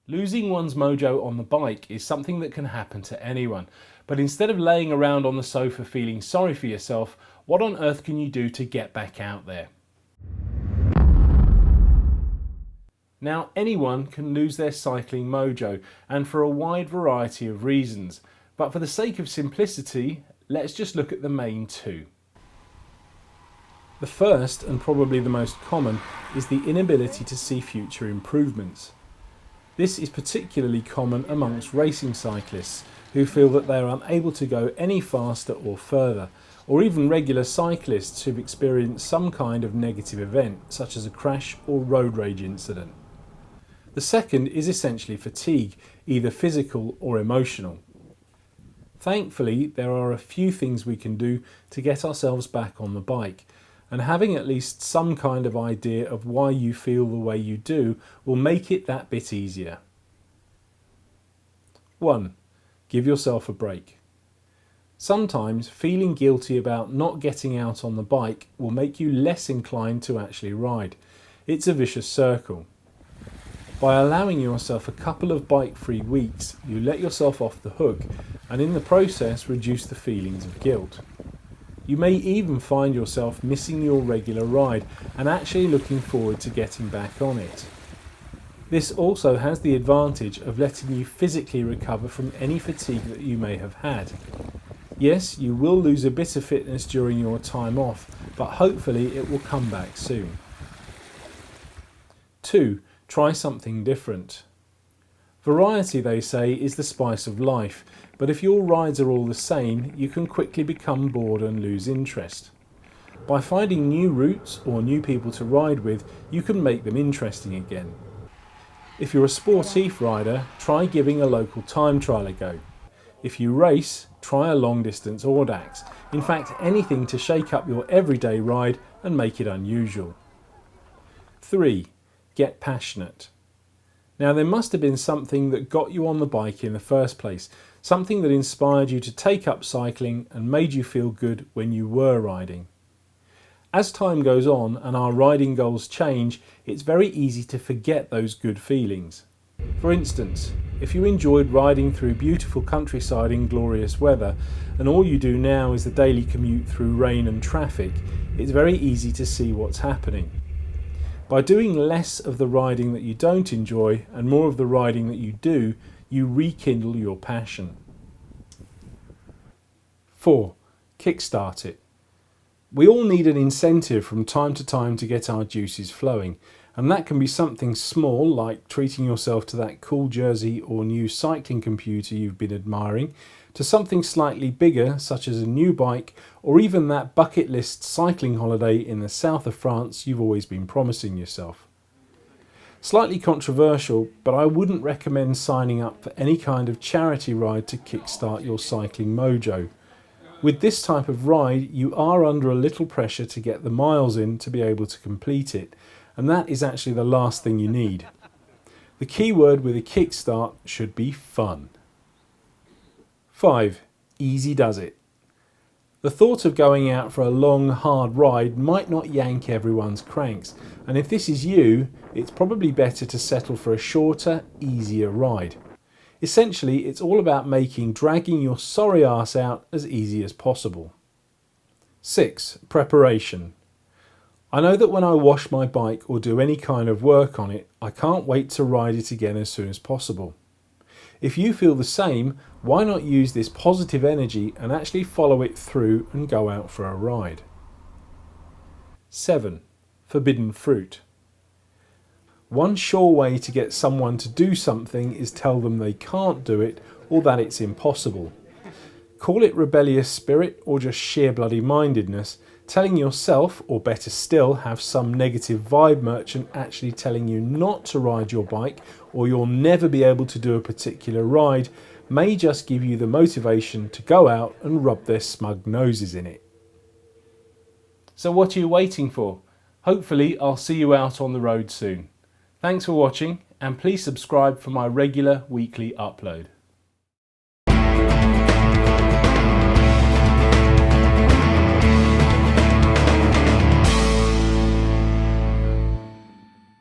Losing one's mojo on the bike is something that can happen to anyone, but instead of laying around on the sofa feeling sorry for yourself, what on earth can you do to get back out there? Now, anyone can lose their cycling mojo, and for a wide variety of reasons, but for the sake of simplicity, let's just look at the main two. The first, and probably the most common, is the inability to see future improvements. This is particularly common amongst racing cyclists who feel that they are unable to go any faster or further, or even regular cyclists who've experienced some kind of negative event, such as a crash or road rage incident. The second is essentially fatigue, either physical or emotional. Thankfully, there are a few things we can do to get ourselves back on the bike, and having at least some kind of idea of why you feel the way you do will make it that bit easier. 1. Give yourself a break. Sometimes feeling guilty about not getting out on the bike will make you less inclined to actually ride. It's a vicious circle. By allowing yourself a couple of bike-free weeks, you let yourself off the hook and in the process reduce the feelings of guilt. You may even find yourself missing your regular ride and actually looking forward to getting back on it. This also has the advantage of letting you physically recover from any fatigue that you may have had. Yes, you will lose a bit of fitness during your time off, but hopefully it will come back soon. 2. Try something different. Variety, they say, is the spice of life, but if your rides are all the same, you can quickly become bored and lose interest. By finding new routes or new people to ride with, you can make them interesting again. If you're a sportif rider, try giving a local time trial a go. If you race, try a long distance audax. In fact, anything to shake up your everyday ride and make it unusual. 3. Get passionate. Now, there must have been something that got you on the bike in the first place, something that inspired you to take up cycling and made you feel good when you were riding. As time goes on and our riding goals change, it's very easy to forget those good feelings. For instance, if you enjoyed riding through beautiful countryside in glorious weather and all you do now is the daily commute through rain and traffic, it's very easy to see what's happening. By doing less of the riding that you don't enjoy and more of the riding that you do, you rekindle your passion. 4. Kickstart it. We all need an incentive from time to time to get our juices flowing, and that can be something small like treating yourself to that cool jersey or new cycling computer you've been admiring, to something slightly bigger such as a new bike or even that bucket list cycling holiday in the south of France you've always been promising yourself. Slightly controversial, but I wouldn't recommend signing up for any kind of charity ride to kickstart your cycling mojo. With this type of ride, you are under a little pressure to get the miles in to be able to complete it, and that is actually the last thing you need. The key word with a kickstart should be fun. 5. Easy does it. The thought of going out for a long, hard ride might not yank everyone's cranks, and if this is you, it's probably better to settle for a shorter, easier ride. Essentially, it's all about making dragging your sorry ass out as easy as possible. 6. Preparation. I know that when I wash my bike or do any kind of work on it, I can't wait to ride it again as soon as possible. If you feel the same, why not use this positive energy and actually follow it through and go out for a ride? 7. Forbidden fruit. One sure way to get someone to do something is tell them they can't do it or that it's impossible. Call it rebellious spirit or just sheer bloody mindedness, telling yourself, or better still, have some negative vibe merchant actually telling you not to ride your bike or you'll never be able to do a particular ride may just give you the motivation to go out and rub their smug noses in it. So what are you waiting for? Hopefully I'll see you out on the road soon. Thanks for watching, and please subscribe for my regular weekly upload.